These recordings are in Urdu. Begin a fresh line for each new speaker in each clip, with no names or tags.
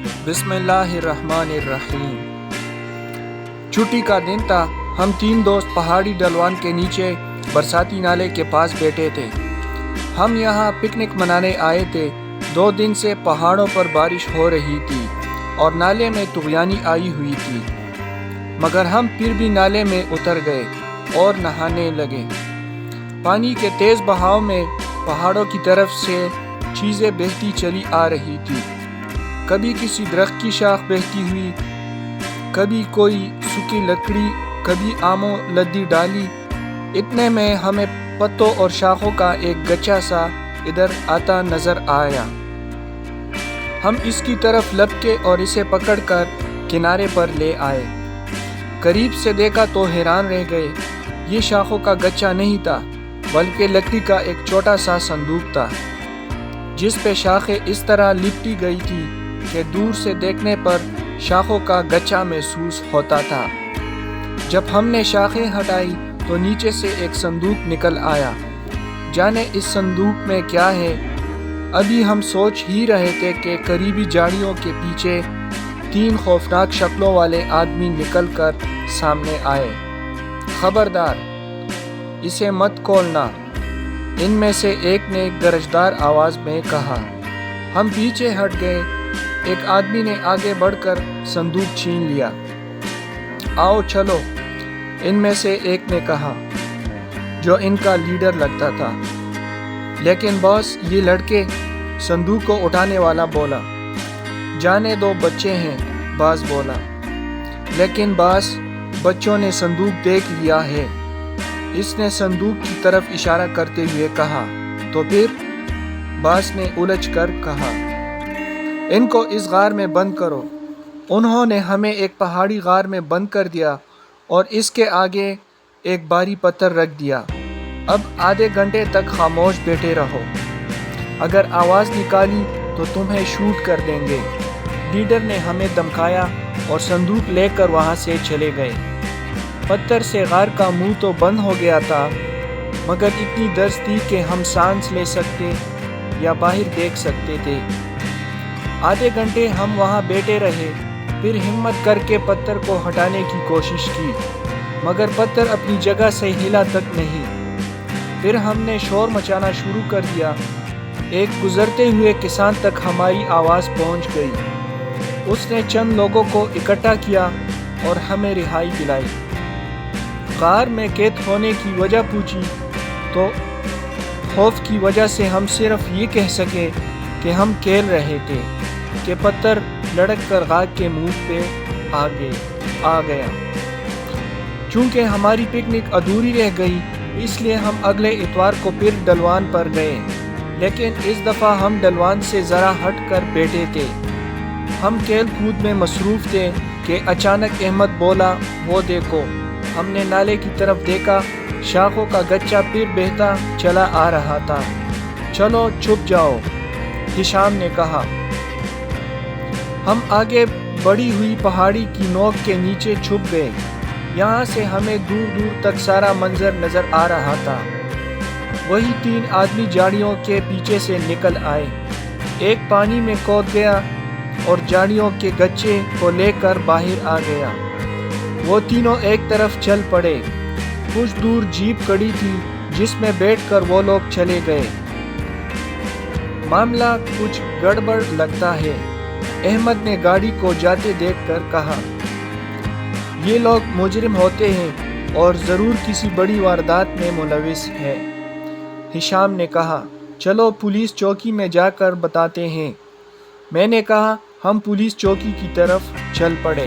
بسم اللہ الرحمن الرحیم۔ چھٹی کا دن تھا۔ ہم 3 دوست پہاڑی ڈھلوان کے نیچے برساتی نالے کے پاس بیٹھے تھے۔ ہم یہاں پکنک منانے آئے تھے۔ 2 دن سے پہاڑوں پر بارش ہو رہی تھی اور نالے میں طغیانی آئی ہوئی تھی، مگر ہم پھر بھی نالے میں اتر گئے اور نہانے لگے۔ پانی کے تیز بہاؤ میں پہاڑوں کی طرف سے چیزیں بہتی چلی آ رہی تھی، کبھی کسی درخت کی شاخ بہتی ہوئی، کبھی کوئی سوکھی لکڑی، کبھی آموں لدی ڈالی۔ اتنے میں ہمیں پتوں اور شاخوں کا ایک گچھا سا ادھر آتا نظر آیا۔ ہم اس کی طرف لپکے اور اسے پکڑ کر کنارے پر لے آئے۔ قریب سے دیکھا تو حیران رہ گئے۔ یہ شاخوں کا گچھا نہیں تھا، بلکہ لکڑی کا ایک چھوٹا سا صندوق تھا، جس پہ شاخیں اس طرح لپٹی گئی تھی کہ دور سے دیکھنے پر شاخوں کا گچھا محسوس ہوتا تھا۔ جب ہم نے شاخیں ہٹائی تو نیچے سے ایک صندوق نکل آیا۔ جانے اس صندوق میں کیا ہے؟ ابھی ہم سوچ ہی رہے تھے کہ قریبی جھاڑیوں کے پیچھے 3 خوفناک شکلوں والے آدمی نکل کر سامنے آئے۔ خبردار، اسے مت کھولنا، ان میں سے ایک نے گرجدار آواز میں کہا۔ ہم پیچھے ہٹ گئے۔ ایک آدمی نے آگے بڑھ کر صندوق چھین لیا۔ آؤ چلو، ان میں سے ایک نے کہا، جو ان کا لیڈر لگتا تھا۔ لیکن باس، یہ لڑکے، صندوق کو اٹھانے والا بولا۔ جانے دو، بچے ہیں، باس بولا۔ لیکن باس، بچوں نے صندوق دیکھ لیا ہے، اس نے صندوق کی طرف اشارہ کرتے ہوئے کہا۔ تو پھر؟ باس نے الجھ کر کہا۔ ان کو اس غار میں بند کرو۔ انہوں نے ہمیں ایک پہاڑی غار میں بند کر دیا اور اس کے آگے ایک بھاری پتھر رکھ دیا۔ اب آدھے گھنٹے تک خاموش بیٹھے رہو، اگر آواز نکالی تو تمہیں شوٹ کر دیں گے۔ لیڈر نے ہمیں دمکایا اور صندوق لے کر وہاں سے چلے گئے۔ پتھر سے غار کا منہ تو بند ہو گیا تھا، مگر اتنی درز تھی کہ ہم سانس لے سکتے یا باہر دیکھ سکتے تھے۔ آدھے گھنٹے ہم وہاں بیٹھے رہے، پھر ہمت کر کے پتھر کو ہٹانے کی کوشش کی، مگر پتھر اپنی جگہ سے ہلا تک نہیں۔ پھر ہم نے شور مچانا شروع کر دیا۔ ایک گزرتے ہوئے کسان تک ہماری آواز پہنچ گئی۔ اس نے چند لوگوں کو اکٹھا کیا اور ہمیں رہائی دلائی۔ غار میں قید ہونے کی وجہ پوچھی تو خوف کی وجہ سے ہم صرف یہ کہہ سکے کہ ہم کھیل رہے تھے کہ پتھر لڑک کر غار کے منہ پہ آ گیا۔ چونکہ ہماری پکنک ادھوری رہ گئی، اس لیے ہم اگلے اتوار کو پھر ڈھلوان پر گئے، لیکن اس دفعہ ہم ڈھلوان سے ذرا ہٹ کر بیٹھے تھے۔ ہم کھیل کود میں مصروف تھے کہ اچانک احمد بولا، وہ دیکھو۔ ہم نے نالے کی طرف دیکھا، شاخوں کا گچھا پھر بہتا چلا آ رہا تھا۔ چلو چھپ جاؤ، ہشام نے کہا۔ ہم آگے بڑھی ہوئی پہاڑی کی نوک کے نیچے چھپ گئے۔ یہاں سے ہمیں دور دور تک سارا منظر نظر آ رہا تھا۔ وہی 3 آدمی جھاڑیوں کے پیچھے سے نکل آئے۔ ایک پانی میں کود گیا اور جھاڑیوں کے گچھے کو لے کر باہر آ گیا۔ وہ تینوں ایک طرف چل پڑے۔ کچھ دور جیپ کھڑی تھی جس میں بیٹھ کر وہ لوگ چلے گئے۔ معاملہ کچھ گڑبڑ لگتا ہے، احمد نے گاڑی کو جاتے دیکھ کر کہا۔ یہ لوگ مجرم ہوتے ہیں اور ضرور کسی بڑی واردات میں ملوث ہے، ہشام نے کہا۔ چلو پولیس چوکی میں جا کر بتاتے ہیں، میں نے کہا۔ ہم پولیس چوکی کی طرف چل پڑے۔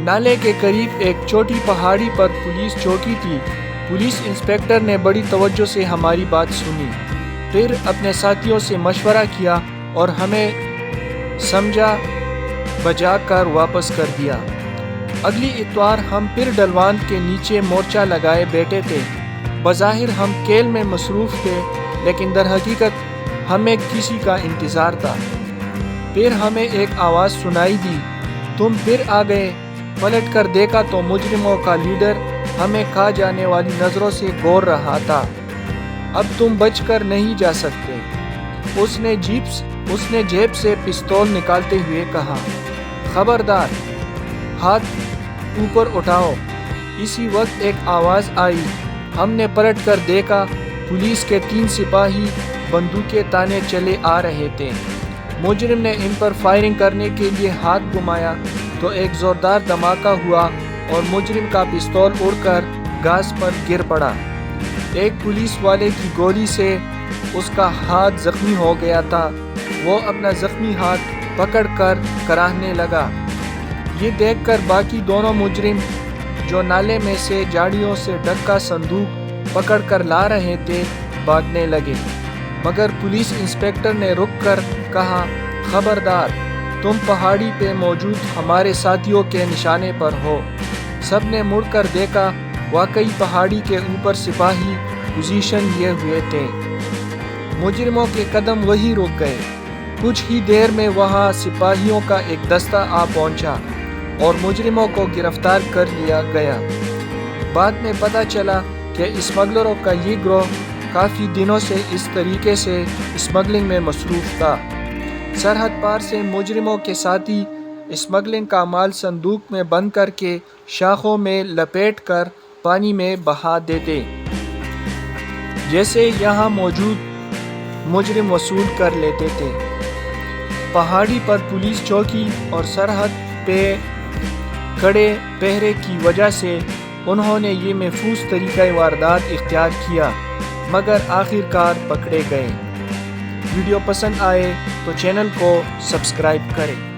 نالے کے قریب ایک چھوٹی پہاڑی پر پولیس چوکی تھی۔ پولیس انسپکٹر نے بڑی توجہ سے ہماری بات سنی، پھر اپنے ساتھیوں سے مشورہ کیا اور ہمیں سمجھا بجا کر واپس کر دیا۔ اگلی اتوار ہم پھر ڈھلوان کے نیچے مورچہ لگائے بیٹھے تھے۔ بظاہر ہم کھیل میں مصروف تھے، لیکن در حقیقت ہمیں کسی کا انتظار تھا۔ پھر ہمیں ایک آواز سنائی دی، تم پھر آ گئے۔ پلٹ کر دیکھا تو مجرموں کا لیڈر ہمیں کھا جانے والی نظروں سے گور رہا تھا۔ اب تم بچ کر نہیں جا سکتے، اس نے جیپ اس نے جیب سے پستول نکالتے ہوئے کہا، خبردار، ہاتھ اوپر اٹھاؤ۔ اسی وقت ایک آواز آئی۔ ہم نے پلٹ کر دیکھا، پولیس کے 3 سپاہی بندوقیں تانے چلے آ رہے تھے۔ مجرم نے ان پر فائرنگ کرنے کے لیے ہاتھ گھمایا تو ایک زوردار دھماکہ ہوا اور مجرم کا پستول اڑ کر گھاس پر گر پڑا۔ ایک پولیس والے کی گولی سے اس کا ہاتھ زخمی ہو گیا تھا۔ وہ اپنا زخمی ہاتھ پکڑ کر کراہنے لگا۔ یہ دیکھ کر باقی دونوں مجرم جو نالے میں سے جاڑیوں سے ڈھکا صندوق پکڑ کر لا رہے تھے بھاگنے لگے، مگر پولیس انسپکٹر نے رک کر کہا، خبردار، تم پہاڑی پہ موجود ہمارے ساتھیوں کے نشانے پر ہو۔ سب نے مڑ کر دیکھا، واقعی پہاڑی کے اوپر سپاہی پوزیشن لیے ہوئے تھے۔ مجرموں کے قدم وہیں رک گئے۔ کچھ ہی دیر میں وہاں سپاہیوں کا ایک دستہ آ پہنچا اور مجرموں کو گرفتار کر لیا گیا۔ بعد میں پتہ چلا کہ اسمگلروں کا یہ گروہ کافی دنوں سے اس طریقے سے اسمگلنگ میں مصروف تھا۔ سرحد پار سے مجرموں کے ساتھی اسمگلنگ کا مال صندوق میں بند کر کے شاخوں میں لپیٹ کر پانی میں بہا دیتے، جیسے یہاں موجود مجرم وصول کر لیتے تھے۔ پہاڑی پر پولیس چوکی اور سرحد پہ کڑے پہرے کی وجہ سے انہوں نے یہ محفوظ طریقہ واردات اختیار کیا، مگر آخر کار پکڑے گئے۔ ویڈیو پسند آئے تو چینل کو سبسکرائب کریں۔